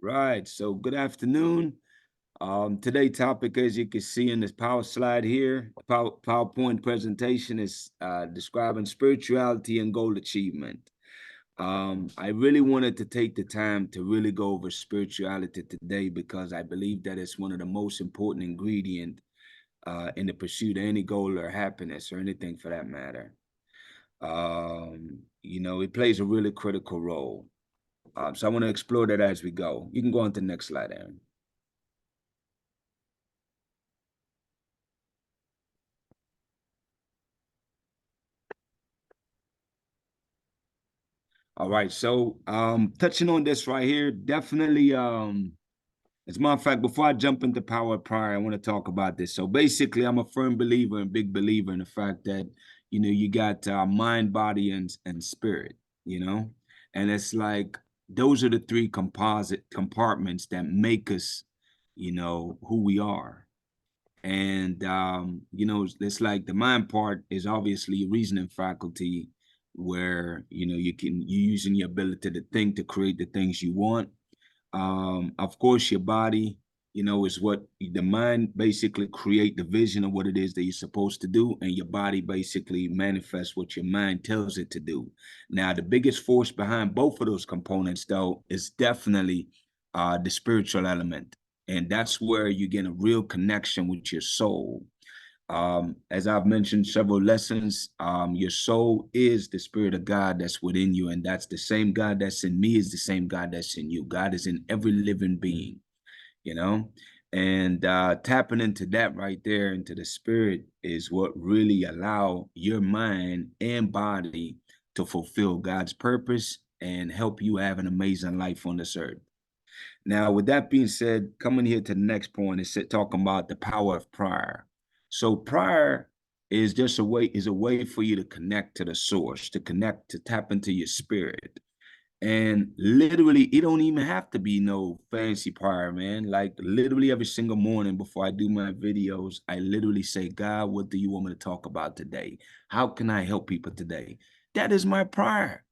right. So good afternoon. Today's topic, as you can see in this power slide here, PowerPoint presentation is describing spirituality and goal achievement. I really wanted to take the time to really go over spirituality today because I believe that it's one of the most important ingredient in the pursuit of any goal or happiness or anything for that matter. It plays a really critical role. So I want to explore that as we go. You can go on to the next slide, Aaron. All right, so touching on this right here, definitely as a matter of fact, before I jump into power prior, I want to talk about this. So basically, I'm a firm believer and big believer in the fact that, you got mind, body, and spirit, and it's like those are the three composite compartments that make us, who we are. And it's like the mind part is obviously a reasoning faculty where you're using your ability to think to create the things you want. Of course, your body, is what the mind basically create the vision of what it is that you're supposed to do, and your body basically manifests what your mind tells it to do. Now, the biggest force behind both of those components, though, is definitely the spiritual element, and that's where you get a real connection with your soul. As I've mentioned several lessons, your soul is the spirit of God that's within you, and that's the same God that's in me is the same God that's in you. God is in every living being, you know, and tapping into that right there, into the spirit, is what really allow your mind and body to fulfill God's purpose and help you have an amazing life on this earth. Now, with that being said, coming here to the next point is talking about the power of prayer. So prayer is just a way for you to connect to the source, to tap into your spirit. And literally, it don't even have to be no fancy prayer, man. Like literally every single morning before I do my videos, I literally say, God, what do you want me to talk about today? How can I help people today? That is my prayer.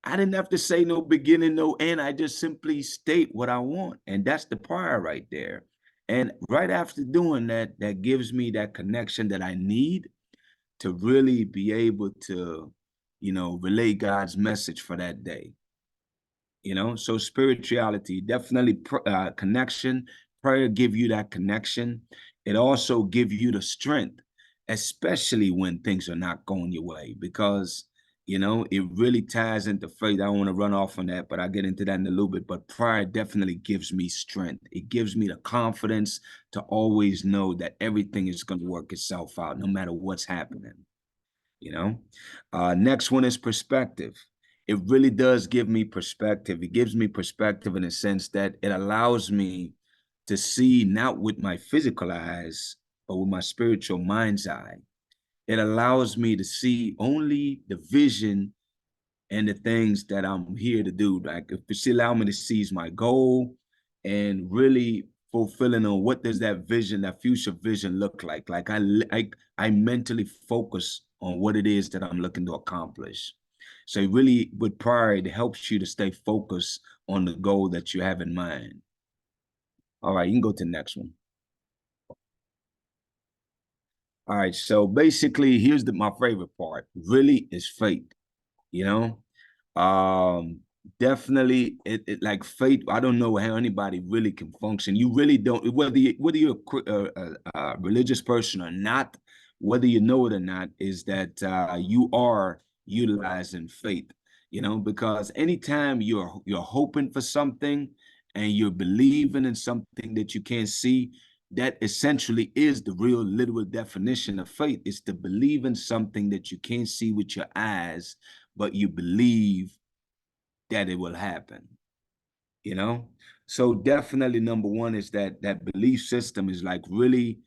I didn't have to say no beginning, no end. I just simply state what I want. And that's the prayer right there. And right after doing that, that gives me that connection that I need to really be able to, relay God's message for that day. So spirituality, definitely connection. Prayer give you that connection. It also give you the strength, especially when things are not going your way, because it really ties into faith. I don't want to run off on that, but I'll get into that in a little bit. But prayer definitely gives me strength. It gives me the confidence to always know that everything is going to work itself out, no matter what's happening. Next one is perspective. It really does give me perspective. It gives me perspective in a sense that it allows me to see not with my physical eyes, but with my spiritual mind's eye. It allows me to see only the vision and the things that I'm here to do. Like if it's allow me to seize my goal and really fulfilling on what does that vision, that future vision look like. Like I mentally focus on what it is that I'm looking to accomplish. So really with pride, it helps you to stay focused on the goal that you have in mind. All right, you can go to the next one. All right, so basically here's my favorite part, really is faith, you know? Definitely it like faith. I don't know how anybody really can function. You really don't, whether you're a religious person or not, whether you know it or not, is that you are utilizing faith, because anytime you're hoping for something and you're believing in something that you can't see, that essentially is the real literal definition of faith. It's to believe in something that you can't see with your eyes, but you believe that it will happen, So definitely number one is that belief system is like really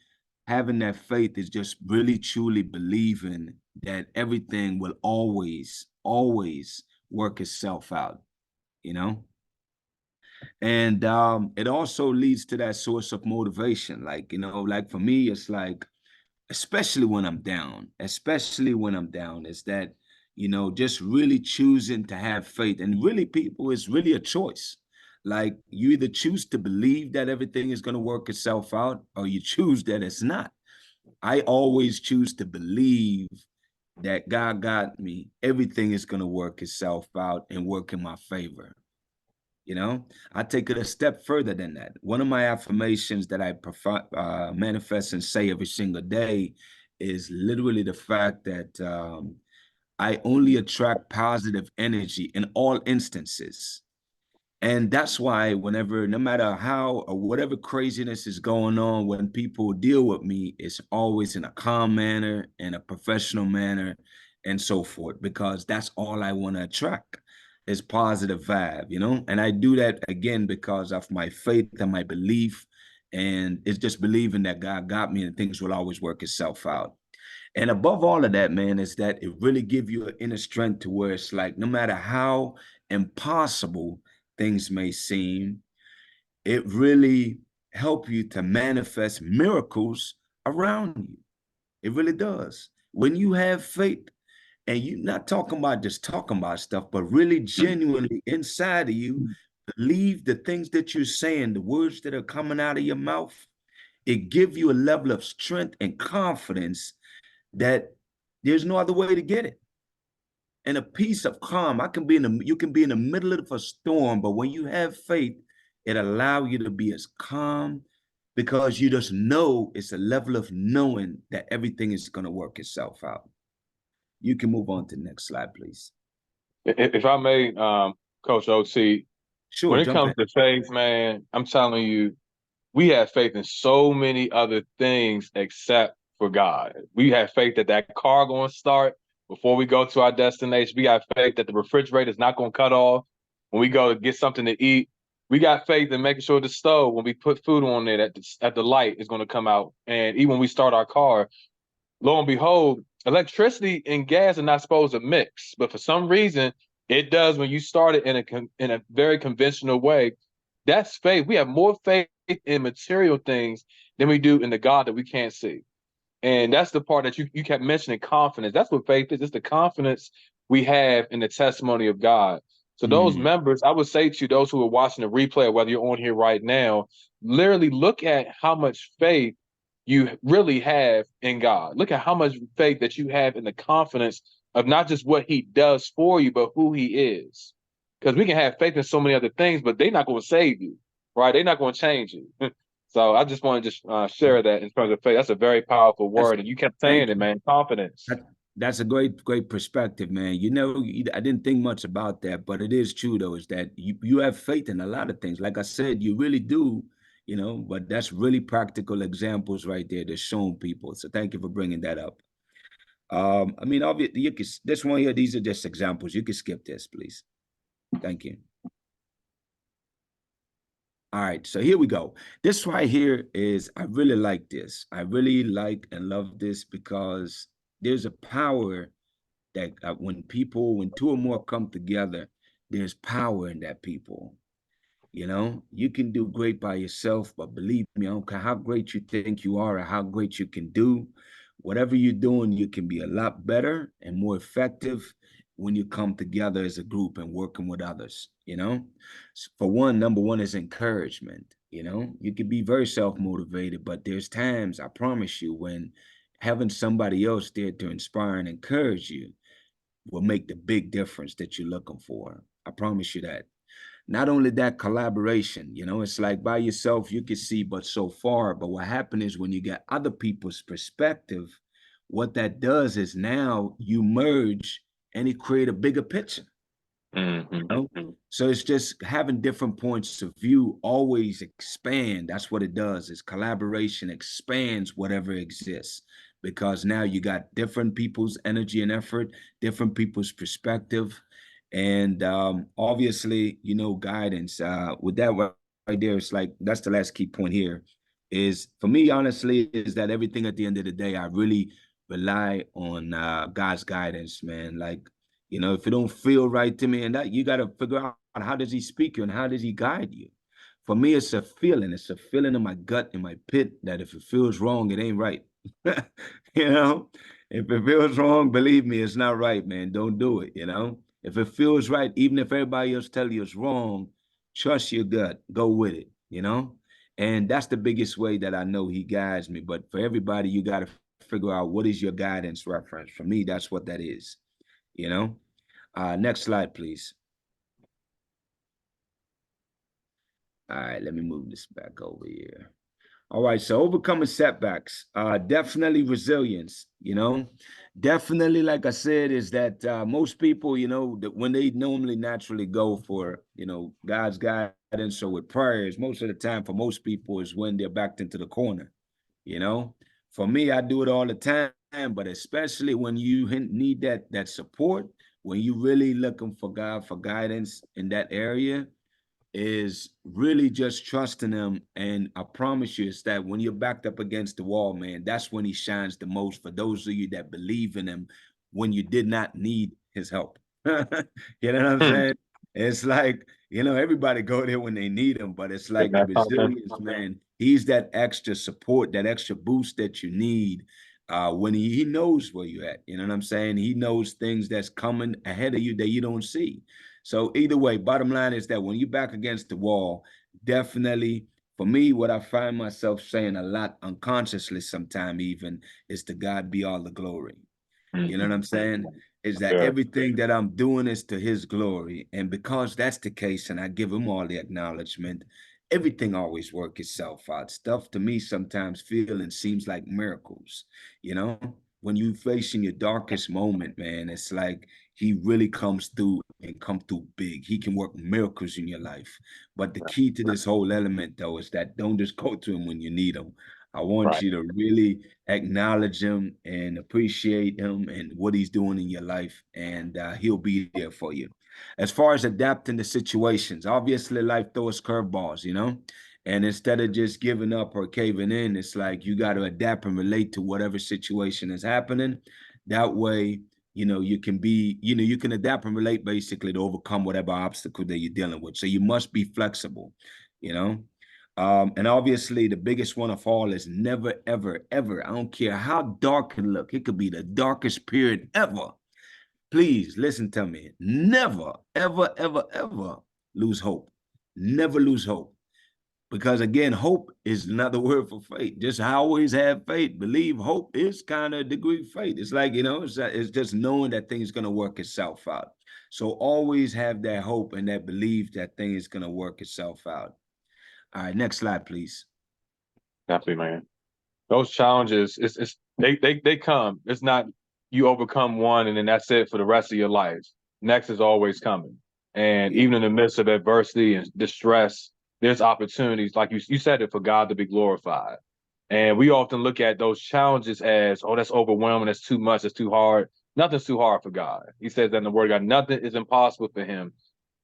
having that faith, is just really truly believing that everything will always, always work itself out, And it also leads to that source of motivation. Like, like for me, it's like, especially when I'm down, is that, just really choosing to have faith. And really, people, it's really a choice. Like you either choose to believe that everything is going to work itself out, or you choose that it's not. I always choose to believe that God got me. Everything is going to work itself out and work in my favor. You know, I take it a step further than that. One of my affirmations that I manifest and say every single day is literally the fact that I only attract positive energy in all instances. And that's why whenever, no matter how or whatever craziness is going on, when people deal with me, it's always in a calm manner, in a professional manner, and so forth, because that's all I want to attract is positive vibe, you know? And I do that again because of my faith and my belief. And it's just believing that God got me and things will always work itself out. And above all of that, man, is that it really give you an inner strength to where it's like, no matter how impossible things may seem, it really help you to manifest miracles around you. It really does. When you have faith and you're not talking about just talking about stuff, but really genuinely inside of you, believe the things that you're saying, the words that are coming out of your mouth, it give you a level of strength and confidence that there's no other way to get it. And a peace of calm. You can be in the middle of a storm, but when you have faith, it allows you to be as calm because you just know it's a level of knowing that everything is going to work itself out. You can move on to the next slide, please. If I may, Coach OT, Sure, when it jump comes in. to faith, man, I'm telling you, we have faith in so many other things except for God. We have faith that that car going to start before we go to our destination. We got faith that the refrigerator is not going to cut off when we go to get something to eat. We got faith in making sure the stove, when we put food on it, at the light is going to come out. And even when we start our car, lo and behold, electricity and gas are not supposed to mix, but for some reason it does when you start it in a very conventional way. That's faith. We have more faith in material things than we do in the God that we can't see. And that's the part that you kept mentioning, confidence. That's what faith is. It's the confidence we have in the testimony of God. So those Mm. members, I would say to those who are watching the replay, or whether you're on here right now, literally look at how much faith you really have in God. Look at how much faith that you have in the confidence of not just what he does for you, but who he is. Because we can have faith in so many other things, but they're not going to save you, right? They're not going to change you. So I just want to just share that in terms of faith. That's a very powerful That's, word. And you kept saying thank it, you. man, confidence. That's a great perspective, man. You know, I didn't think much about that, but it is true though, is that you have faith in a lot of things. Like I said, you really do, you know, but that's really practical examples right there to show people. So thank you for bringing that up. I mean, obviously, this one here, these are just examples. You can skip this, please. Thank you. All right, so here we go. This right here is, I really like this. I really like and love this because there's a power that when two or more come together, there's power in that people. You know, you can do great by yourself, but believe me, I don't care how great you think you are or how great you can do, whatever you're doing, you can be a lot better and more effective when you come together as a group and working with others, you know? For one, number one is encouragement, you know? You can be very self-motivated, but there's times, I promise you, when having somebody else there to inspire and encourage you will make the big difference that you're looking for. I promise you that. Not only that, collaboration, you know, it's like by yourself, you can see but so far. But what happens is when you get other people's perspective, what that does is now you merge and it create a bigger picture. Know? Mm-hmm. So it's just having different points of view always expand. That's what it does. Is collaboration expands whatever exists because now you got different people's energy and effort, different people's perspective, and obviously, you know, guidance. With that right there, it's like that's the last key point here. Is for me, honestly, is that everything at the end of the day, I really rely on God's guidance, man. Like you know, if it don't feel right to me, and that you got to figure out how does he speak you and how does he guide you. For me, it's a feeling. It's a feeling in my gut, in my pit, that if it feels wrong, it ain't right. You know, if it feels wrong, believe me, it's not right, man. Don't do it. You know, if it feels right, even if everybody else tell you it's wrong, Trust your gut. Go with it, you know? And that's the biggest way that I know he guides me. But for everybody, you got to figure out what is your guidance reference. For me, that's what that is, you know? Next slide, please. All right, let me move this back over here. All right, so overcoming setbacks, definitely resilience, you know, definitely, like I said, is that most people, you know, that when they normally naturally go for, you know, God's guidance or with prayers, most of the time for most people is when they're backed into the corner, you know. For me, I do it all the time, but especially when you need that support, when you really looking for God for guidance in that area, is really just trusting him. And I promise you, it's that when you're backed up against the wall, man, that's when he shines the most for those of you that believe in him when you did not need his help. You know what I'm Hmm. saying? It's like, you know, everybody go there when they need him, but it's Isn't like the that something? resilience, man. He's that extra support, that extra boost that you need when he knows where you're at. You know what I'm saying? He knows things that's coming ahead of you that you don't see. So either way, bottom line is that when you're back against the wall, definitely for me, what I find myself saying a lot unconsciously sometime even is to God be all the glory. You know what Mhm. I'm saying? Is that Yeah, everything that I'm doing is to his glory. And because that's the case, and I give him all the acknowledgement, everything always works itself out. Stuff to me sometimes feel and seems like miracles. You know, when you facing your darkest moment, man, it's like he really comes through and come through big. He can work miracles in your life. But the key to this whole element, though, is that don't just go to him when you need him. I want right. you to really acknowledge him and appreciate him and what he's doing in your life, and he'll be there for you. As far as adapting to situations, obviously life throws curveballs, you know, and instead of just giving up or caving in, it's like you got to adapt and relate to whatever situation is happening. That way, you know, you can be, you know, you can adapt and relate basically to overcome whatever obstacle that you're dealing with. So you must be flexible, you know. And obviously, the biggest one of all is never, ever, ever. I don't care how dark it look. It could be the darkest period ever. Please listen to me. Never, ever, ever, ever lose hope. Never lose hope. Because again, hope is another word for faith. Just always have faith. Believe hope is kind of a degree of faith. It's like, you know, it's just knowing that thing's going to work itself out. So always have that hope and that belief that thing is going to work itself out. All right, next slide, please. Definitely, man. Those challenges, it's they come. It's not you overcome one and then that's it for the rest of your life. Next is always coming. And Yeah. even in the midst of adversity and distress, there's opportunities, like you said it, for God to be glorified. And we often look at those challenges as, oh, that's overwhelming, that's too much, that's too hard. Nothing's too hard for God. He says that in the word of God, nothing is impossible for him.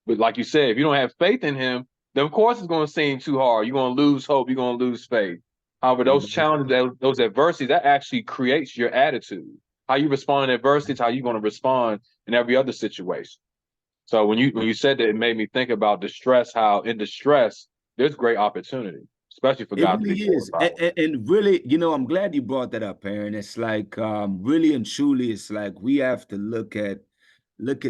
But like you said, if you don't have faith in him, then of course it's going to seem too hard. You're going to lose hope. You're going to lose faith. However, those challenges, those adversities, that actually creates your attitude. How you respond in adversity is how you're going to respond in every other situation. So when you said that, it made me think about distress. How in distress there's great opportunity, especially for It God to really be is. glorified. And really, you know, I'm glad you brought that up, Aaron. It's like really and truly, it's like we have to look at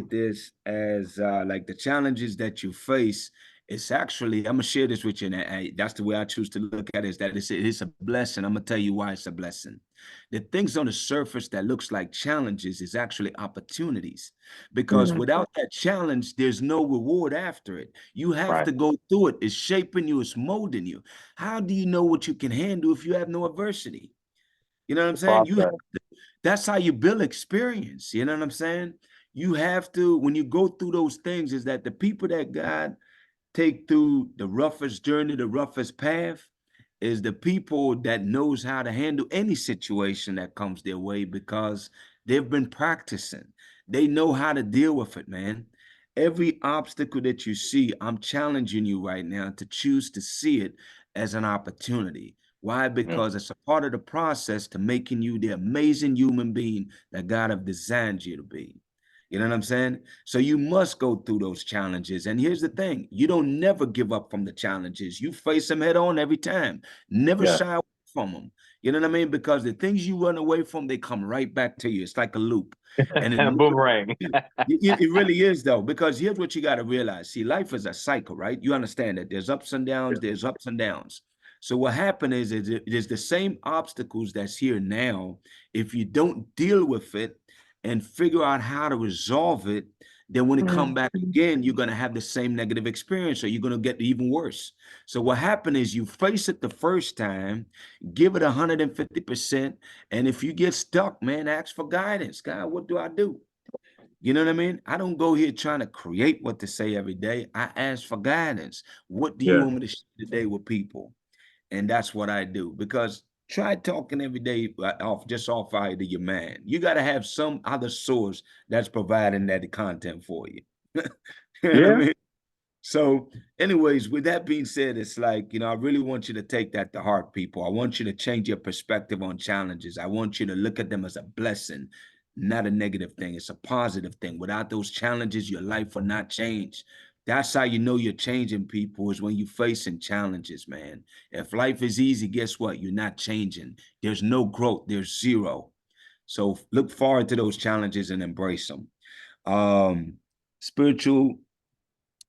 this as like the challenges that you face. It's actually, I'm gonna share this with you, and that's the way I choose to look at it, is that it's a blessing. I'm gonna tell you why it's a blessing. The things on the surface that looks like challenges is actually opportunities, because Mm, without that challenge, there's no reward after it. You have right. to go through it. It's shaping you, it's molding you. How do you know what you can handle if you have no adversity? You know what I'm The saying? You have process. to, that's how you build experience. You know what I'm saying? You have to, when you go through those things, is that the people that God take through the roughest journey, the roughest path, is the people that knows how to handle any situation that comes their way because they've been practicing. They know how to deal with it, man. Every obstacle that you see, I'm challenging you right now to choose to see it as an opportunity. Why? Yeah. Because it's a part of the process to making you the amazing human being that God have designed you to be. You know what I'm saying? So you must go through those challenges. And here's the thing, you don't never give up from the challenges. You face them head on every time. Never Yeah. shy away from them. You know what I mean? Because the things you run away from, they come right back to you. It's like a loop. And it, Boomerang. it really is, though, because here's what you got to realize. See, life is a cycle, right? You understand that there's ups and downs, there's ups and downs. So what happened is it is the same obstacles that's here now. If you don't deal with it and figure out how to resolve it, then when it come back again, you're going to have the same negative experience, or you're going to get even worse. So what happened is you face it the first time, give it 150%. And if you get stuck, man, ask for guidance. God, what do I do? You know what I mean? I don't go here trying to create what to say every day. I ask for guidance. What do you Yeah. want me to share today with people? And that's what I do. Because try talking every day off out of your man. You got to have some other source that's providing that content for you. You know what I Yeah. mean? So, anyways, with that being said, it's like, I really want you to take that to heart, people. I want you to change your perspective on challenges. I want you to look at them as a blessing, not a negative thing. It's a positive thing. Without those challenges, your life will not change. That's how you know you're changing, people, is when you're facing challenges, man. If life is easy, guess what? You're not changing. There's no growth, there's zero. So look forward to those challenges and embrace them. Um, Spiritual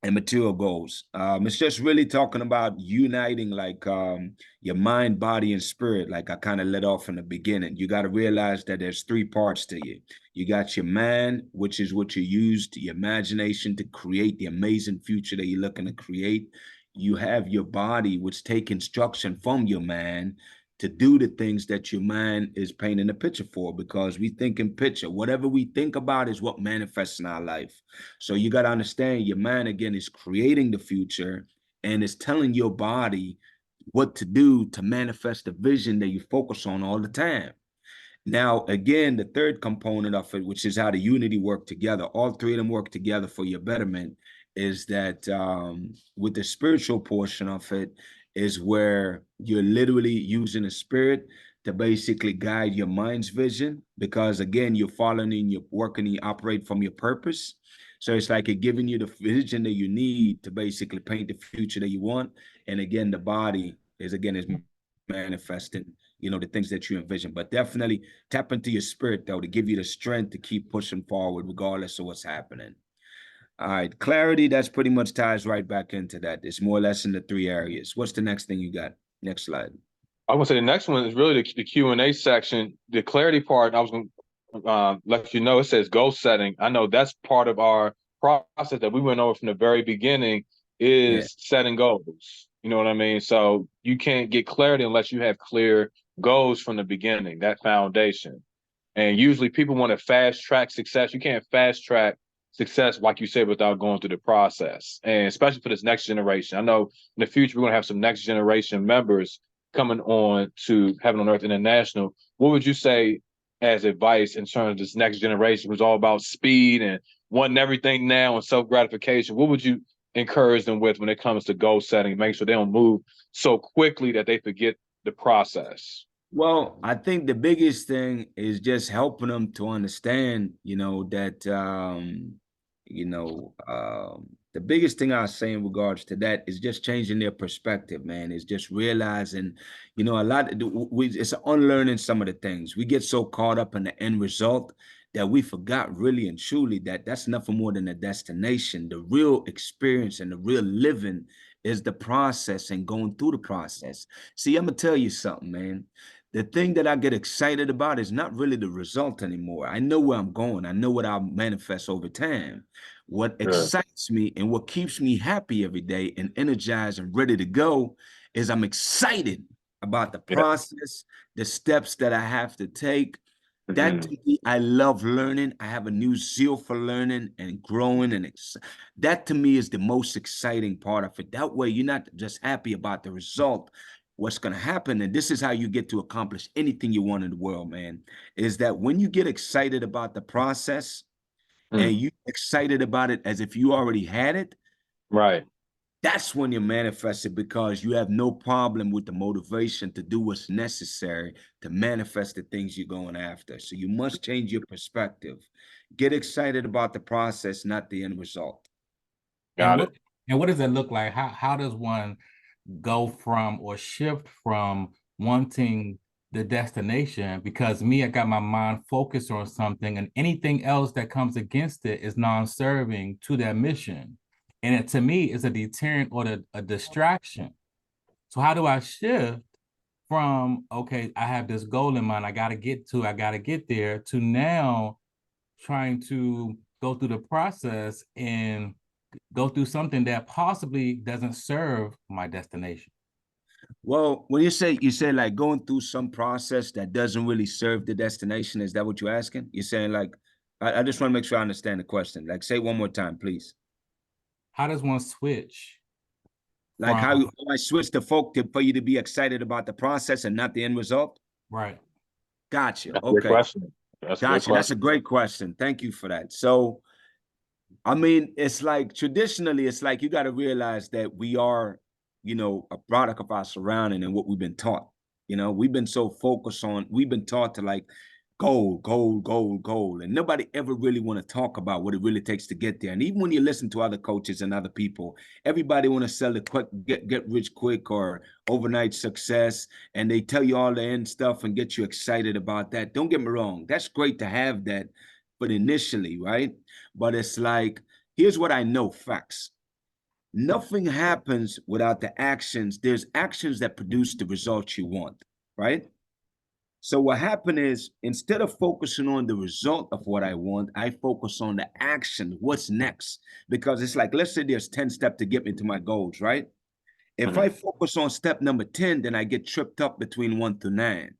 and material goals. It's just really talking about uniting like your mind, body, and spirit. Like I kind of let off in the beginning. You got to realize that there's three parts to you. You got your mind, which is what you use to your imagination to create the amazing future that you're looking to create. You have your body, which take instruction from your mind to do the things that your mind is painting a picture for, because we think in picture. Whatever we think about is what manifests in our life. So you got to understand your mind, again, is creating the future and is telling your body what to do to manifest the vision that you focus on all the time. Now, again, the third component of it, which is how the unity work together, all three of them work together for your betterment, is that with the spiritual portion of it, is where you're literally using the spirit to basically guide your mind's vision, because again, you're following, you're working, you operate from your purpose. So it's like it giving you the vision that you need to basically paint the future that you want. And again, the body is manifesting, the things that you envision. But definitely tap into your spirit, though, to give you the strength to keep pushing forward regardless of what's happening. All right, clarity, that's pretty much ties right back into that. It's more or less in the three areas. What's the next thing you got? Next slide. I want to say the next one is really the Q&A section. The clarity part, I was going to let you know, it says goal setting. I know that's part of our process that we went over from the very beginning Yeah. is setting goals. You know what I mean? So you can't get clarity unless you have clear goals from the beginning, that foundation. And usually people want to fast track success. You can't fast track success, like you said, without going through the process. And especially for this next generation. I know in the future we're going to have some next generation members coming on to Heaven on Earth International. What would you say as advice in terms of this next generation who's all about speed and wanting everything now and self-gratification? What would you encourage them with when it comes to goal setting? Make sure they don't move so quickly that they forget the process. Well, I think the biggest thing is just helping them to understand, that the biggest thing I say in regards to that is just changing their perspective, man. Is just realizing, a lot it's unlearning some of the things. We get so caught up in the end result that we forgot really and truly that that's nothing more than a destination. The real experience and the real living is the process and going through the process. See, I'm gonna tell you something, man. The thing that I get excited about is not really the result anymore. I know where I'm going. I know what I'll manifest over time. What Yeah. excites me and what keeps me happy every day and energized and ready to go is I'm excited about the Yeah. process, the steps that I have to take. That Mm-hmm. to me, I love learning. I have a new zeal for learning and growing, and that to me is the most exciting part of it. That way, you're not just happy about the result. What's going to happen, and this is how you get to accomplish anything you want in the world, man, is that when you get excited about the process and Mm. you excited about it as if you already had it, Right. that's when you manifest it, because you have no problem with the motivation to do what's necessary to manifest the things you're going after. So you must change your perspective. Get excited about the process, not the end result. And Got it. what does that look like? How does one go from or shift from wanting the destination, because me, I got my mind focused on something, and anything else that comes against it is non-serving to that mission. And it, to me, is a deterrent or a distraction. So how do I shift from, okay, I have this goal in mind, I got to get there, to now trying to go through the process and go through something that possibly doesn't serve my destination? Well, when you say like going through some process that doesn't really serve the destination, is that what you're asking? You're saying like, I just want to make sure I understand the question. Like, say one more time, please. How does one switch Like from, how I switch the folk to for you to be excited about the process and not the end result? right? Gotcha. That's a good Okay. question. That's a good Gotcha. That's a question. great question. Thank you for that. So, I mean, it's like traditionally, it's like you got to realize that we are, a product of our surrounding and what we've been taught. We've been so focused on, we've been taught to like gold, gold, gold, gold. And nobody ever really want to talk about what it really takes to get there. And even when you listen to other coaches and other people, everybody want to sell the quick, get rich quick or overnight success. And they tell you all the end stuff and get you excited about that. Don't get me wrong. That's great to have that. But initially, right? But it's like, here's what I know, facts. Nothing happens without the actions. There's actions that produce the results you want, right? So what happened is instead of focusing on the result of what I want, I focus on the action, what's next. Because it's like, let's say there's 10 steps to get me to my goals, right? If I Mhm. focus on step number 10, then I get tripped up between 1 to 9.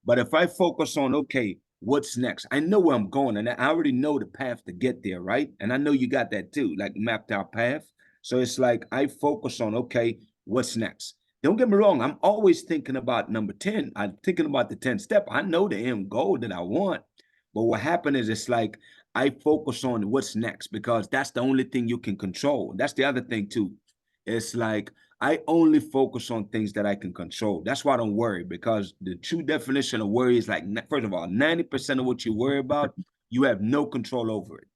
But if I focus on, okay, what's next? I know where I'm going and I already know the path to get there, right? And I know you got that too, like mapped out path. So it's like I focus on, okay, what's next? Don't get me wrong, I'm always thinking about number 10. I'm thinking about the 10th step. I know the end goal that I want. But what happened is it's like I focus on what's next because that's the only thing you can control. That's the other thing too. It's like I only focus on things that I can control. That's why I don't worry, because the true definition of worry is like, first of all, 90% of what you worry about, you have no control over it.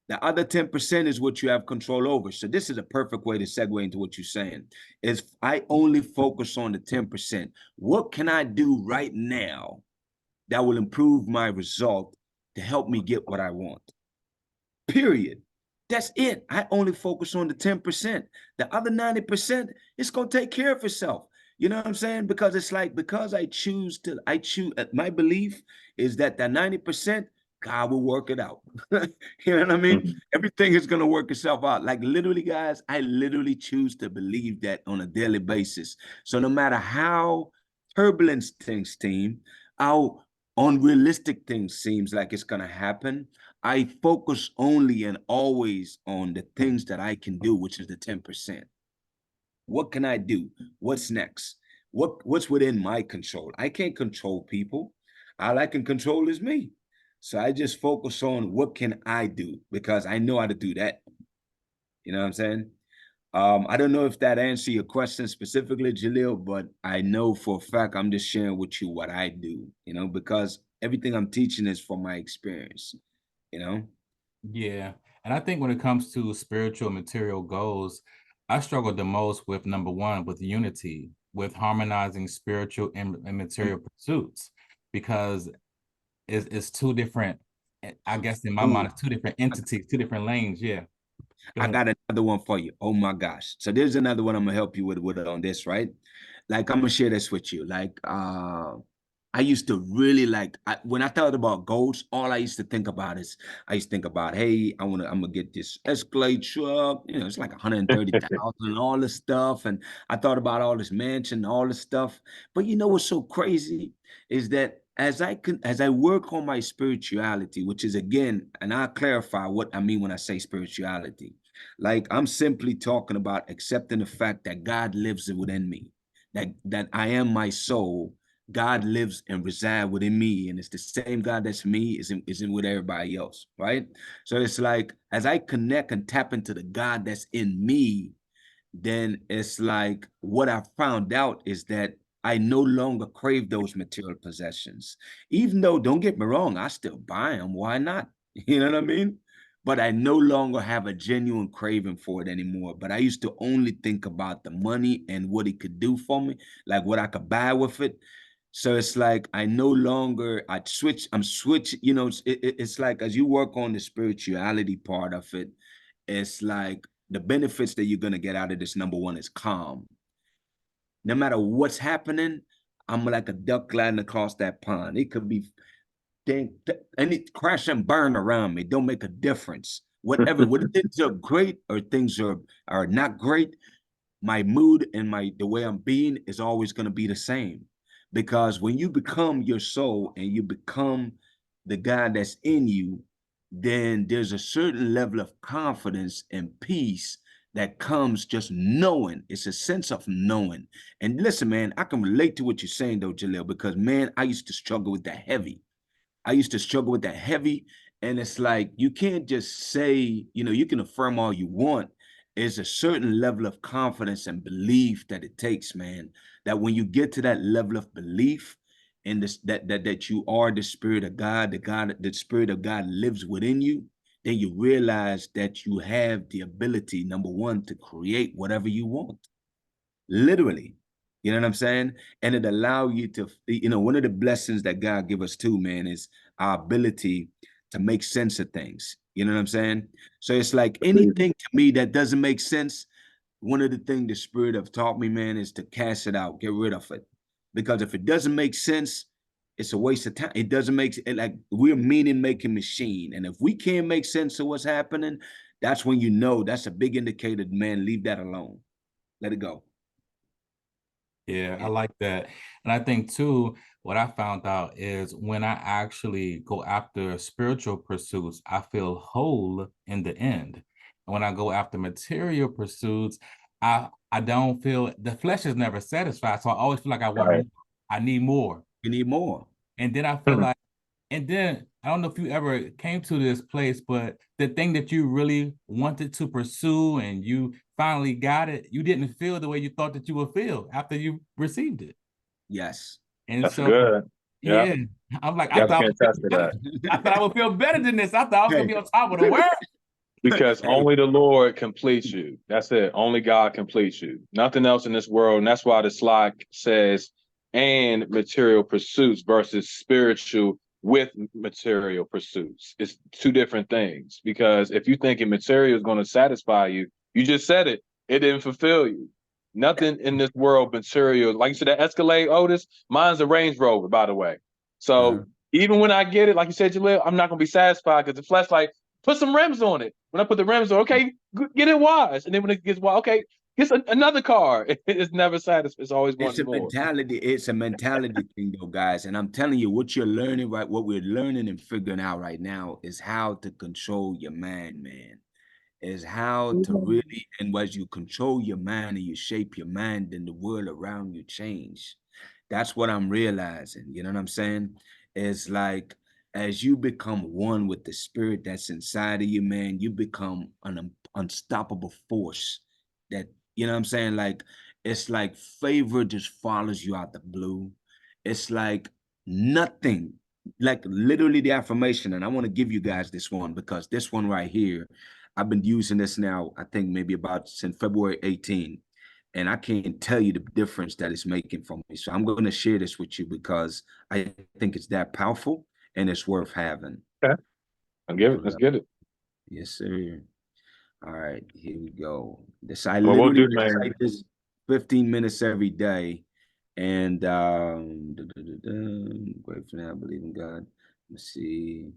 The other 10% is what you have control over. So this is a perfect way to segue into what you're saying. Is I only focus on the 10%. What can I do right now that will improve my result to help me get what I want? Period. That's it. I only focus on the 10%. The other 90%, it's going to take care of itself. You know what I'm saying? Because it's like, because I choose, my belief is that the 90%, God will work it out. You know what I mean? Mhm. Everything is going to work itself out. Like literally, guys, I literally choose to believe that on a daily basis. So no matter how turbulent things seem, how unrealistic things seems like it's going to happen, I focus only and always on the things that I can do, which is the 10%. What can I do? What's next? What's within my control? I can't control people. All I can control is me. So I just focus on what can I do because I know how to do that. You know what I'm saying? I don't know if that answers your question specifically, Jaleel, but I know for a fact I'm just sharing with you what I do, because everything I'm teaching is from my experience, you know? Yeah. And I think when it comes to spiritual material goals, I struggle the most with number one, with unity, with harmonizing spiritual and material pursuits, because it's two different, I guess in my Ooh, mind, it's two different entities, two different lanes. Yeah. Go I ahead. got another one for you. Oh my gosh. So there's another one I'm gonna help you with on this, right? Like I'm gonna share this with you. Like I used to really like when I thought about goals, all I used to think about is I used to think about, hey, I'm gonna get this Escalade truck, it's like 130,000 and all this stuff. And I thought about all this mansion, all this stuff. But you know what's so crazy is that as I work on my spirituality, which is again, and I'll clarify what I mean when I say spirituality. Like I'm simply talking about accepting the fact that God lives within me, that I am my soul. God lives and resides within me, and it's the same God that's me isn't with everybody else, right? So it's like as I connect and tap into the God that's in me, then it's like what I found out is that I no longer crave those material possessions. Even though, don't get me wrong, I still buy them. Why not? You know what I mean? but I no longer have a genuine craving for it anymore. But I used to only think about the money and what it could do for me, like what I could buy with it. So it's like I no longer I'm switching, it's like as you work on the spirituality part of it, it's like the benefits that you're gonna get out of this, number one, is calm. No matter what's happening, I'm like a duck gliding across that pond. It could be and it crash and burn around me. Don't make a difference. Whatever, whether things are great or things are not great, my mood and the way I'm being is always going to be the same. Because when you become your soul and you become the God that's in you, then there's a certain level of confidence and peace that comes just knowing. It's a sense of knowing. And listen, man, I can relate to what you're saying though, Jaleel, because man, I used to struggle with that heavy. I used to struggle with that heavy. And it's like, you can't just say, you can affirm all you want. There's a certain level of confidence and belief that it takes, man, that when you get to that level of belief in this, that you are the spirit of God, the spirit of God lives within you, then you realize that you have the ability, number one, to create whatever you want. Literally. You know what I'm saying? And it allow you to, one of the blessings that God give us too, man, is our ability to make sense of things. You know what I'm saying? So it's like anything to me that doesn't make sense, one of the things the spirit have taught me, man, is to cast it out, get rid of it. Because if it doesn't make sense, it's a waste of time. It doesn't make it, like we're meaning making machine. And if we can't make sense of what's happening, that's when that's a big indicator, man, leave that alone. Let it go. Yeah, I like that. And I think too, what I found out is when I actually go after spiritual pursuits, I feel whole in the end. And when I go after material pursuits, I don't feel the flesh is never satisfied. So I always feel like I want more. I need more. You need more. And then I feel like, and then I don't know if you ever came to this place, but the thing that you really wanted to pursue and you finally got it, you didn't feel the way you thought that you would feel after you received it. Yes. And That's so, good. yeah, I'm like, I Definitely thought can attest to that. I thought I would feel better than this. I thought I was gonna be on top of the world. Because Hey. only the Lord completes you. That's it. Only God completes you. Nothing else in this world. And that's why the slide says, and material pursuits versus spiritual with material pursuits. It's two different things. Because if you thinking material is going to satisfy you, you just said it. It didn't fulfill you. Nothing in this world material. Like you said, that Escalade, Otis, mine's a Range Rover, by the way. So even when I get it, like you said, Jaleel, I'm not going to be satisfied because the flesh, like, put some rims on it. When I put the rims on, okay, get it washed. And then when it gets washed, okay, get another car. It's never satisfied. It's always wanting more. It's a mentality thing though, guys. And I'm telling you, what you're learning, right? What we're learning and figuring out right now is how to control your mind, man. Is how to really, and as you control your mind and you shape your mind, then the world around you change. That's what I'm realizing. You know what I'm saying? It's like as you become one with the spirit that's inside of you, man, you become an unstoppable force that, you know what I'm saying? Like, it's like favor just follows you out the blue. It's like nothing, like literally the affirmation. And I want to give you guys this one because this one right here, I've been using this now, I think maybe about since February 18. And I can't tell you the difference that it's making for me. So I'm going to share this with you because I think it's that powerful and it's worth having. Okay. Let's get it. Yes, sir. All right, here we go. I Well, we'll literally do, man. recite this 15 minutes every day. And grateful now, believe in God. Let's see.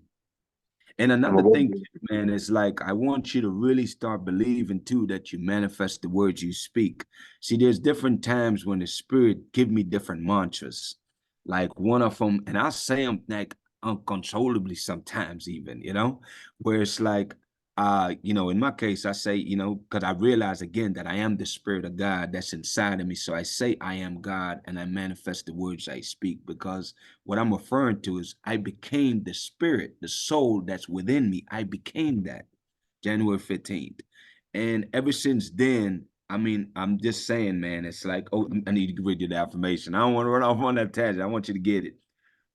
And another thing, man, is like I want you to really start believing too that you manifest the words you speak. See, there's different times when the spirit give me different mantras. Like one of them, and I say them like uncontrollably sometimes, even, where it's like in my case, I say, because I realize again that I am the spirit of God that's inside of me. So I say I am God and I manifest the words I speak because what I'm referring to is I became the spirit, the soul that's within me. I became that January 15th. And ever since then, I mean, I'm just saying, man, it's like, oh, I need to read you the affirmation. I don't want to run off on that tangent. I want you to get it.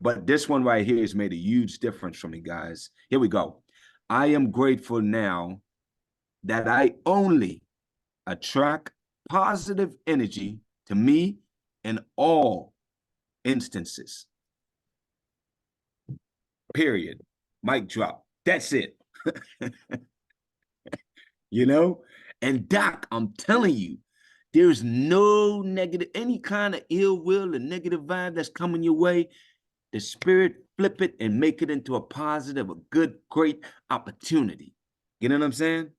But this one right here has made a huge difference for me, guys. Here we go. I am grateful now that I only attract positive energy to me in all instances. Period. Mic drop. That's it. You know? And Doc, I'm telling you, there's no negative, any kind of ill will or negative vibe that's coming your way. The spirit flip it and make it into a positive, a good, great opportunity. You know what I'm saying?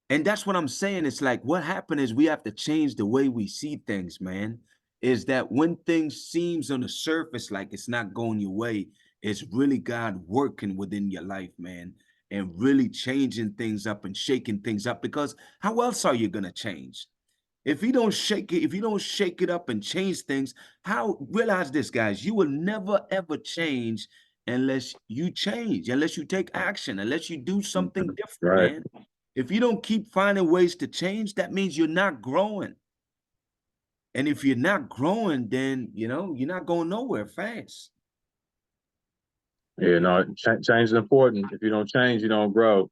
And that's what I'm saying. It's like what happened is we have to change the way we see things, man. Is that when things seems on the surface like it's not going your way, it's really God working within your life, man, and really changing things up and shaking things up. Because how else are you gonna change? If you don't shake it, if you don't shake it up and change things, how realize this, guys, you will never ever change unless you change, unless you take action, unless you do something different, Right. man. If you don't keep finding ways to change, that means you're not growing. And if you're not growing, then you're not going nowhere fast. Yeah, no, change is important. If you don't change, you don't grow.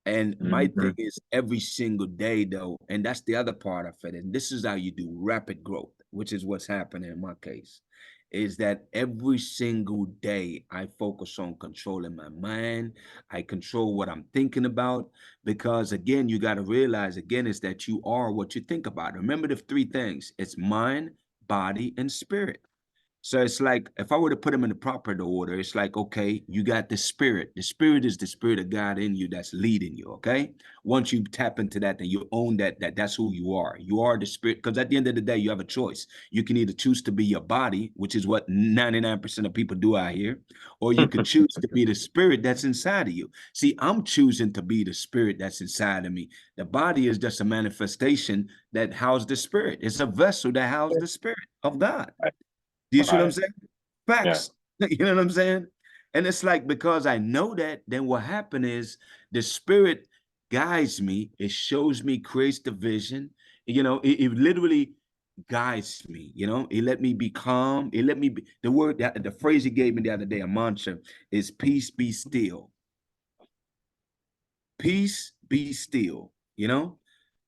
And my thing is every single day, though, and that's the other part of it. And this is how you do rapid growth, which is what's happening in my case, is that every single day I focus on controlling my mind. I control what I'm thinking about, because again, you got to realize again is that you are what you think about. Remember the three things: it's mind, body, and spirit. So it's like if I were to put them in the proper order, it's like, okay, you got the spirit. The spirit is the spirit of God in you that's leading you. Okay. Once you tap into that, then you own that's who you are. You are the spirit. Because at the end of the day, you have a choice. You can either choose to be your body, which is what 99% of people do out here, or you could choose to be the spirit that's inside of you. See, I'm choosing to be the spirit that's inside of me. The body is just a manifestation that houses the spirit. It's a vessel that houses the spirit of God. Do you see what I'm Right. saying? Yeah. Facts. You know what I'm saying? And it's like, because I know that, then what happened is the spirit guides me. It shows me, creates the vision. It literally guides me. It let me be calm. It let me be, the phrase he gave me the other day, a mantra, is peace, be still. Peace, be still.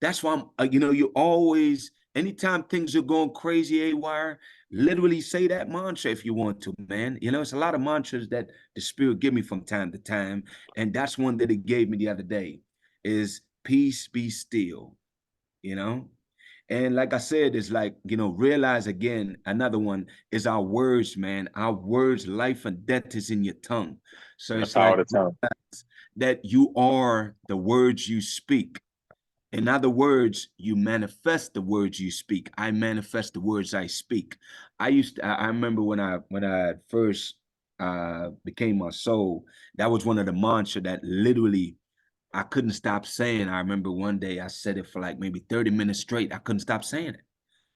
That's why you always, anytime things are going crazy haywire, literally say that mantra if you want to, man. It's a lot of mantras that the spirit give me from time to time, and that's one that it gave me the other day, is peace, be still. And like I said, it's like, realize again, another one is our words, man. Our words, life and death is in your tongue. So The it's power like of the tongue. that you are the words you speak. In other words, you manifest the words you speak. I manifest the words I speak. I remember when I first became my soul, that was one of the mantra that literally I couldn't stop saying. I remember one day I said it for like maybe 30 minutes straight. I couldn't stop saying it.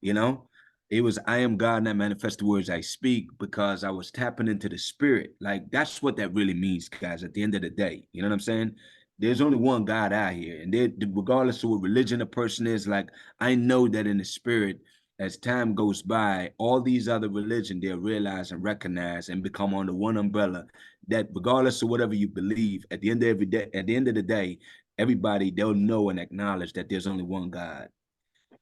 You know, it was, I am God and I manifest the words I speak, because I was tapping into the spirit. Like that's what that really means, guys, at the end of the day. You know what I'm saying? There's only one God out here. And regardless of what religion a person is, like I know that in the spirit, as time goes by, all these other religions, they'll realize and recognize and become under one umbrella, that regardless of whatever you believe, at the end of every day, at the end of the day, everybody, they'll know and acknowledge that there's only one God.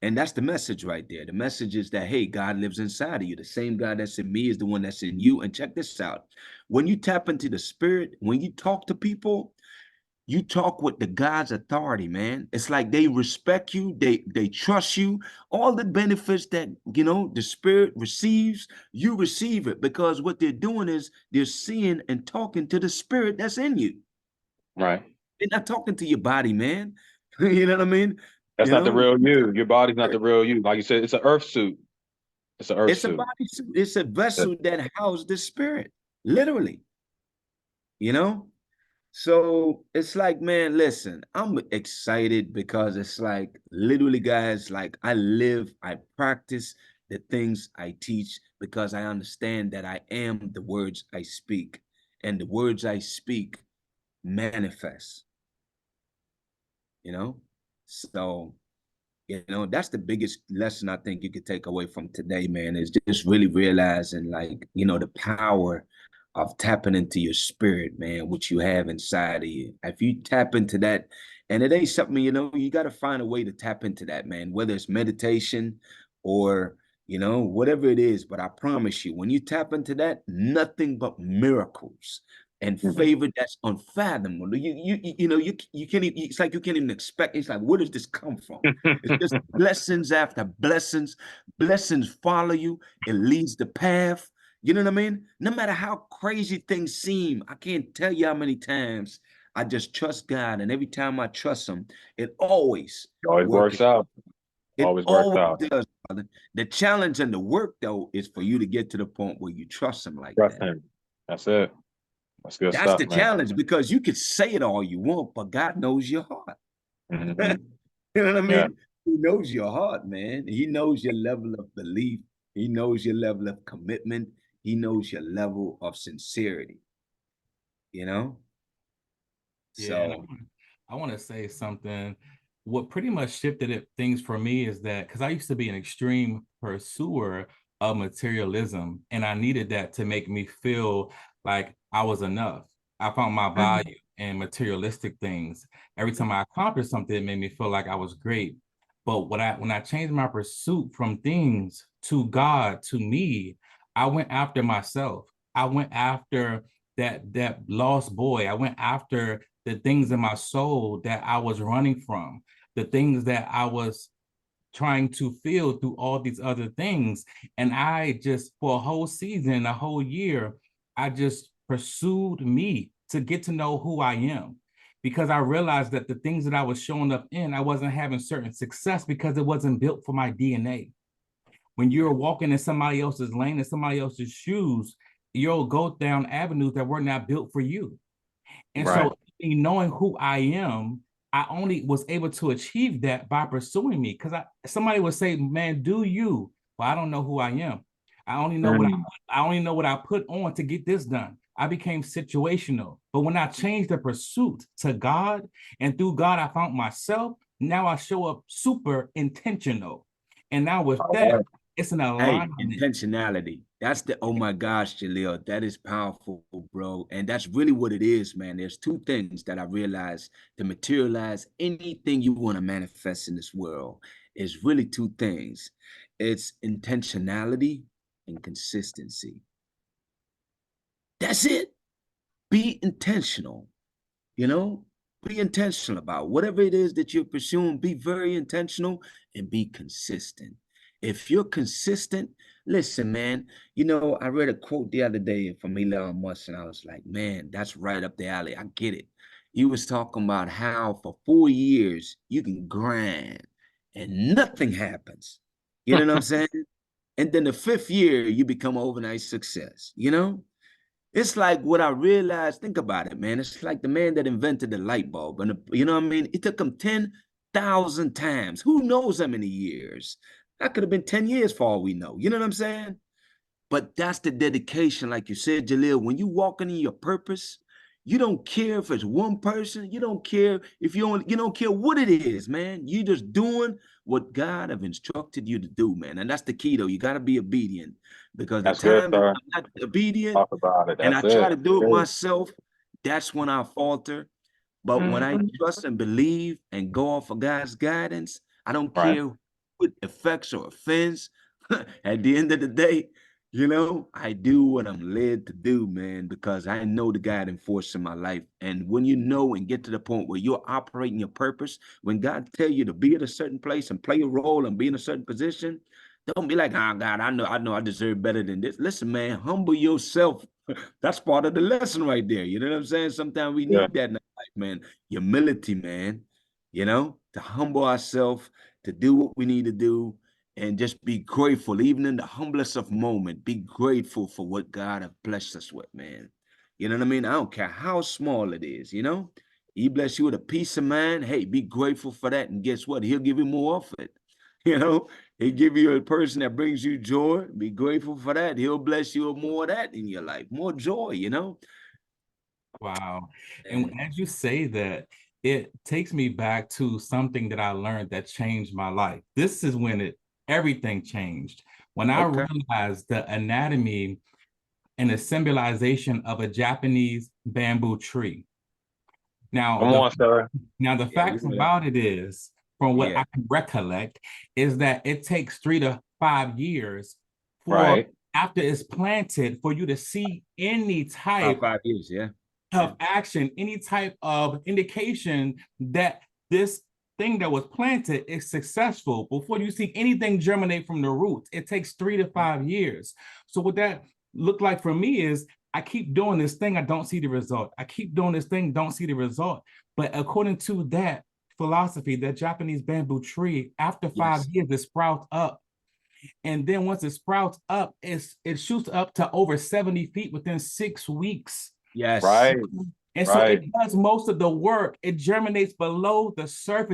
And that's the message right there. The message is that, hey, God lives inside of you. The same God that's in me is the one that's in you. And check this out. When you tap into the spirit, when you talk to people, you talk with the God's authority, man. It's like they respect you, they trust you. All the benefits that the spirit receives, you receive it, because what they're doing is they're seeing and talking to the spirit that's in you. Right. They're not talking to your body, man. You know what I mean? That's You not the know, real you. Your body's not the real you. Like you said, it's an earth suit. It's an earth it's a suit. body suit. It's a vessel that houses the spirit, literally. You know. So it's like, man, listen, I'm excited because it's like literally, guys, like I practice the things I teach, because I understand that I am the words I speak, and the words I speak manifest, you know? So, that's the biggest lesson I think you could take away from today, man, is just really realizing, like, the power of tapping into your spirit, man, what you have inside of you. If you tap into that, and it ain't something, you got to find a way to tap into that, man, whether it's meditation or, whatever it is. But I promise you, when you tap into that, nothing but miracles and favor that's unfathomable. You can't even, it's like you can't even expect. It's like, where does this come from? It's just blessings after blessings. Blessings follow you. It leads the path. You know what I mean? No matter how crazy things seem, I can't tell you how many times I just trust God, and every time I trust Him, it always Always works. works out. It Always works always out. does, brother. The challenge and the work, though, is for you to get to the point where you trust Him like Trust that. him. That's it. That's good That's stuff, the man. challenge, because you could say it all you want, but God knows your heart. Mhm. You know what I Yeah. mean? He knows your heart, man. He knows your level of belief. He knows your level of commitment. He knows your level of sincerity, you know? Yeah, and So, I want to say something. What pretty much shifted things for me is that because I used to be an extreme pursuer of materialism, and I needed that to make me feel like I was enough. I found my value in materialistic things. Every time I accomplished something, it made me feel like I was great. But when I changed my pursuit from things to God, to me, I went after myself. I went after that lost boy. I went after the things in my soul that I was running from, the things that I was trying to feel through all these other things. And I just, for a whole season, a whole year, I just pursued me to get to know who I am. Because I realized that the things that I was showing up in, I wasn't having certain success because it wasn't built for my DNA. When you're walking in somebody else's lane and somebody else's shoes, you'll go down avenues that were not built for you. And Right. so, knowing who I am, I only was able to achieve that by pursuing me. Because somebody would say, "Man, do you?" Well, I don't know who I am. I only know Mhm. I only know what I put on to get this done. I became situational. But when I changed the pursuit to God, and through God, I found myself. Now I show up super intentional. And now with All that, right. it's an hey, alignment. intentionality. That's oh my gosh, Jaleel, that is powerful, bro. And that's really what it is, man. There's two things that I realized to materialize anything you want to manifest in this world is really two things. It's intentionality and consistency. That's it. Be intentional. You know, be intentional about whatever it is that you're pursuing. Be very intentional and be consistent. If you're consistent, listen, man. I read a quote the other day from Elon Musk, and I was like, man, that's right up the alley. I get it. He was talking about how for 4 years you can grind and nothing happens. You know what I'm saying? And then the fifth year, you become overnight success, It's like what I realized. Think about it, man. It's like the man that invented the light bulb. And you know what I mean? It took him 10,000 times. Who knows how many years? That could have been 10 years for all we know. You know what I'm saying? But that's the dedication, like you said, Jaleel. When you walking in your purpose, you don't care if it's one person. You don't care if you don't care what it is, man. You just doing what God have instructed you to do, man. And that's the key, though. You got to be obedient, because the That's good, time that sir. I'm not obedient Talk about it. and I That's try it. to do it Good. myself, that's when I falter. But when I Mhm. trust and believe and go off of God's guidance, I don't Right. care what affects or offends. At the end of the day, I do what I'm led to do, man, because I know the guiding force in my life. And when you know and get to the point where you're operating your purpose, when God tell you to be at a certain place and play a role and be in a certain position, don't be like, oh God, I know I deserve better than this. Listen, man, humble yourself. That's part of the lesson right there. You know what I'm saying? Sometimes we Yeah. need that in life, man. Humility, man. To humble ourselves, to do what we need to do, and just be grateful, even in the humblest of moment. Be grateful for what God has blessed us with, man. You know what I mean? I don't care how small it is. He bless you with a peace of mind. Hey, be grateful for that. And guess what? He'll give you more of it. You know, He'll give you a person that brings you joy. Be grateful for that. He'll bless you with more of that in your life, more joy. Wow. And And as you say that, it takes me back to something that I learned that changed my life. This is when everything changed. When I okay. realized the anatomy and a symbolization of a Japanese bamboo tree. Now, Come on, sir. now the facts about it is, from what I can recollect, is that it takes 3 to 5 years for after it's planted for you to see any type 5 years, of action, any type of indication that this thing that was planted is successful. Before you see anything germinate from the roots, it takes 3 to 5 years. So what that looked like for me is, I keep doing this thing, I don't see the result. I keep doing this thing, don't see the result. But according to that philosophy, that Japanese bamboo tree, after 5 years, it sprouts up. And then once it sprouts up, it shoots up to over 70 feet within 6 weeks. Yes. Right. And so it does most of the work. It germinates below the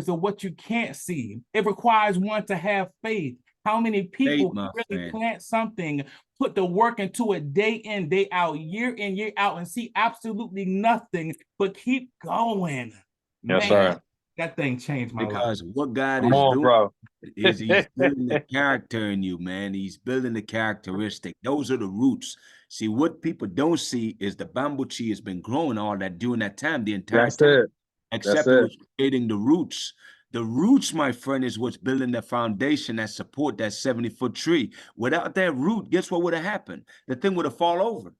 of what you can't see. It requires one to have faith. How many people really plant something, put the work into it day in, day out, year in, year out, and see absolutely nothing, but keep going? Yes, sir. That thing changed my life. Because what God is doing is he's building the character in you, man. He's building the characteristic. Those are the roots. See, what people don't see is the bamboo tree has been growing all that during that time, the entire time. Except it was creating the roots. The roots, my friend, is what's building the foundation that support that 70-foot tree. Without that root, guess what would have happened? The thing would have fallen over.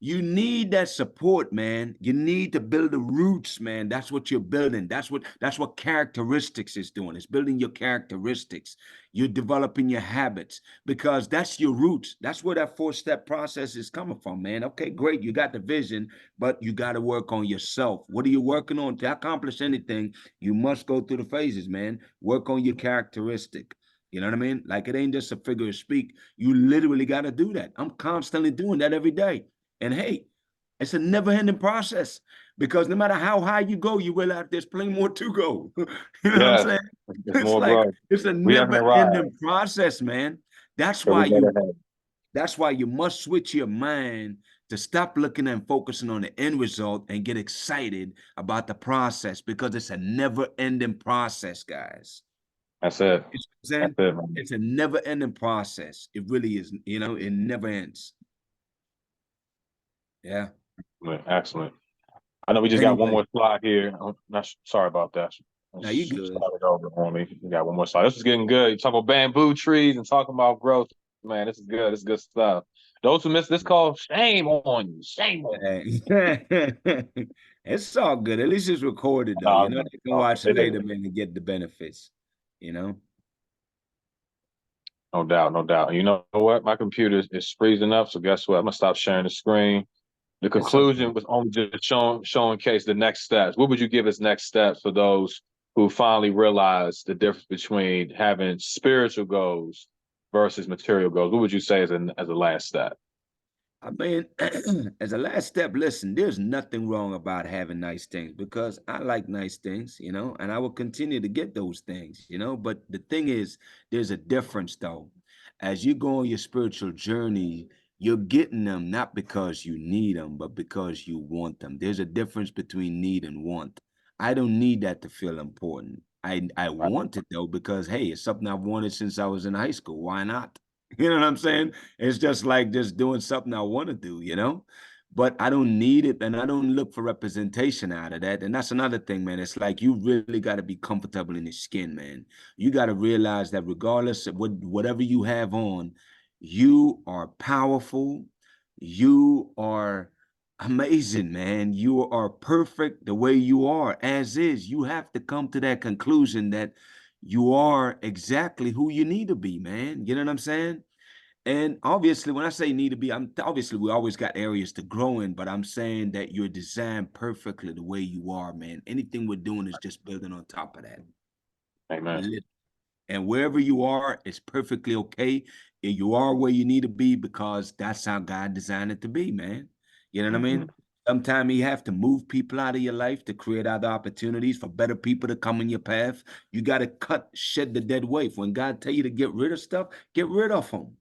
You need that support, man. You need to build the roots, man. That's what you're building. That's what characteristics is doing. It's building your characteristics. You're developing your habits because that's your roots. That's where that 4-step process is coming from, man. Okay, great. You got the vision, but you got to work on yourself. What are you working on? To accomplish anything, you must go through the phases, man. Work on your characteristic. You know what I mean? Like, it ain't just a figure of speak. You literally got to do that. I'm constantly doing that every day. And hey, it's a never-ending process because no matter how high you go, you realize there's plenty more to go. You know what I'm saying? It's like it's a never-ending process, man. That's why you must switch your mind to stop looking and focusing on the end result and get excited about the process because it's a never-ending process, guys. That's it. It's a never-ending process. It really is. You know, it never ends. Yeah. Excellent. I know we just got one more slide here. I'm not sorry about that. Now you good. Over on me. We got one more slide. This is getting good. You talk about bamboo trees and talking about growth. Man, this is good. This is good stuff. Those who missed this call, shame on you. Shame on you. It's all good. At least it's recorded though. You know, they can watch it later, man, and get the benefits. You know. No doubt, no doubt. You know what? My computer is freezing up, so guess what? I'm gonna stop sharing the screen. The conclusion was only just showing case the next steps. What would you give as next steps for those who finally realize the difference between having spiritual goals versus material goals? What would you say as a last step? I mean, as a last step, listen, there's nothing wrong about having nice things because I like nice things, you know, and I will continue to get those things, you know. But the thing is, there's a difference though. As you go on your spiritual journey, you're getting them not because you need them, but because you want them. There's a difference between need and want. I don't need that to feel important. I want it though, because hey, it's something I've wanted since I was in high school. Why not? You know what I'm saying? It's just like just doing something I want to do, you know? But I don't need it and I don't look for representation out of that. And that's another thing, man. It's like you really got to be comfortable in your skin, man. You got to realize that regardless of whatever you have on, you are powerful. You are amazing, man. You are perfect the way you are, as is. You have to come to that conclusion that you are exactly who you need to be, man. You know what I'm saying? And obviously, when I say need to be, obviously we always got areas to grow in, but I'm saying that you're designed perfectly the way you are, man. Anything we're doing is just building on top of that. Amen. And wherever you are, it's perfectly okay. And you are where you need to be because that's how God designed it to be, man. You know what I mean? Sometimes you have to move people out of your life to create other opportunities for better people to come in your path. You got to shed the dead weight. When God tell you to get rid of stuff, get rid of them.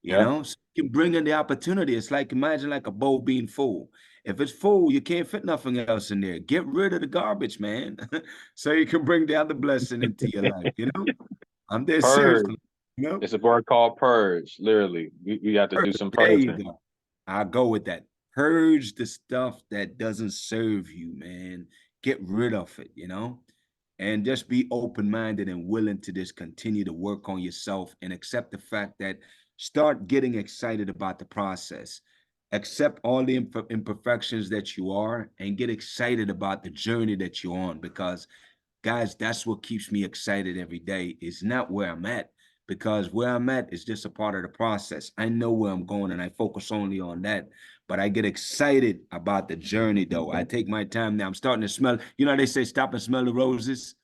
You know, so you can bring in the opportunity. It's like, imagine like a bowl being full. If it's full, you can't fit nothing else in there. Get rid of the garbage, man. So you can bring the other blessing into your life, you know? I'm dead serious. You know? It's a word called purge, literally. You have to do some purging. There you go. I go with that. Purge the stuff that doesn't serve you, man. Get rid of it, and just be open-minded and willing to just continue to work on yourself and accept the fact that start getting excited about the process. Accept all the imperfections that you are and get excited about the journey that you're on, because guys, that's what keeps me excited every day. It's not where I'm at, because where I'm at is just a part of the process. I know where I'm going and I focus only on that. But I get excited about the journey, though. I take my time now. I'm starting to smell, they say stop and smell the roses.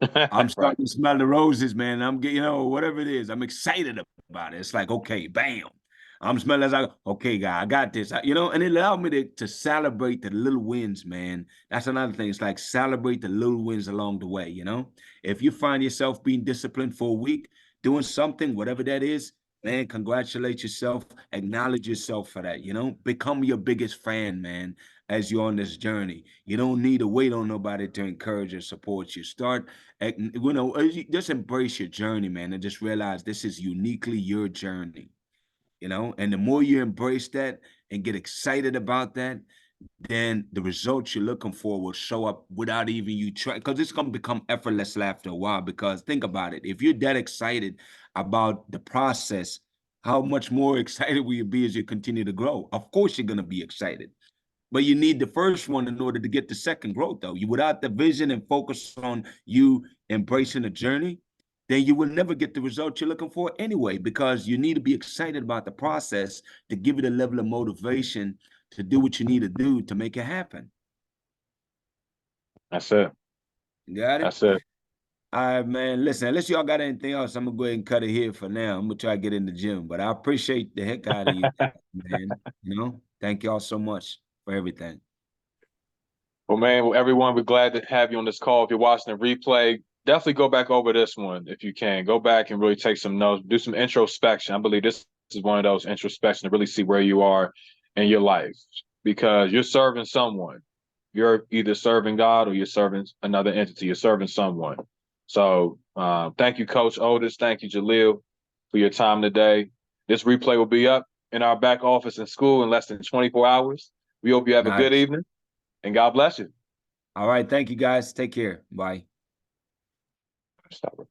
I'm Right. starting to smell the roses, man. I'm getting, whatever it is, I'm excited about it. It's like, okay, bam. I'm smelling as okay, guy, I got this. And it allowed me to celebrate the little wins, man. That's another thing. It's like celebrate the little wins along the way, If you find yourself being disciplined for a week, doing something, whatever that is, man, congratulate yourself, acknowledge yourself for that, Become your biggest fan, man, as you're on this journey. You don't need to wait on nobody to encourage or support you. Just embrace your journey, man, and just realize this is uniquely your journey, and the more you embrace that and get excited about that, then the results you're looking for will show up without even you trying, because it's going to become effortless after a while. Because think about it, if you're that excited about the process, how much more excited will you be as you continue to grow? Of course you're going to be excited, but you need the first one in order to get the second growth, though. Without the vision and focus on you embracing the journey, then you will never get the result you're looking for anyway, because you need to be excited about the process to give it a level of motivation to do what you need to do to make it happen. That's it. Got it? That's it. All right, man. Listen, unless y'all got anything else, I'm gonna go ahead and cut it here for now. I'm gonna try to get in the gym, but I appreciate the heck out of you, man. Thank y'all so much for everything. Well, man, everyone, we're glad to have you on this call. If you're watching the replay, definitely go back over this one if you can. Go back and really take some notes, do some introspection. I believe this is one of those introspection to really see where you are in your life, because you're serving someone. You're either serving God or you're serving another entity. You're serving someone. So thank you, Coach Otis. Thank you, Jaleel, for your time today. This replay will be up in our back office in school in less than 24 hours. We hope you have a good Nice. evening, and God bless you. All right. Thank you, guys. Take care. Bye. Stop it.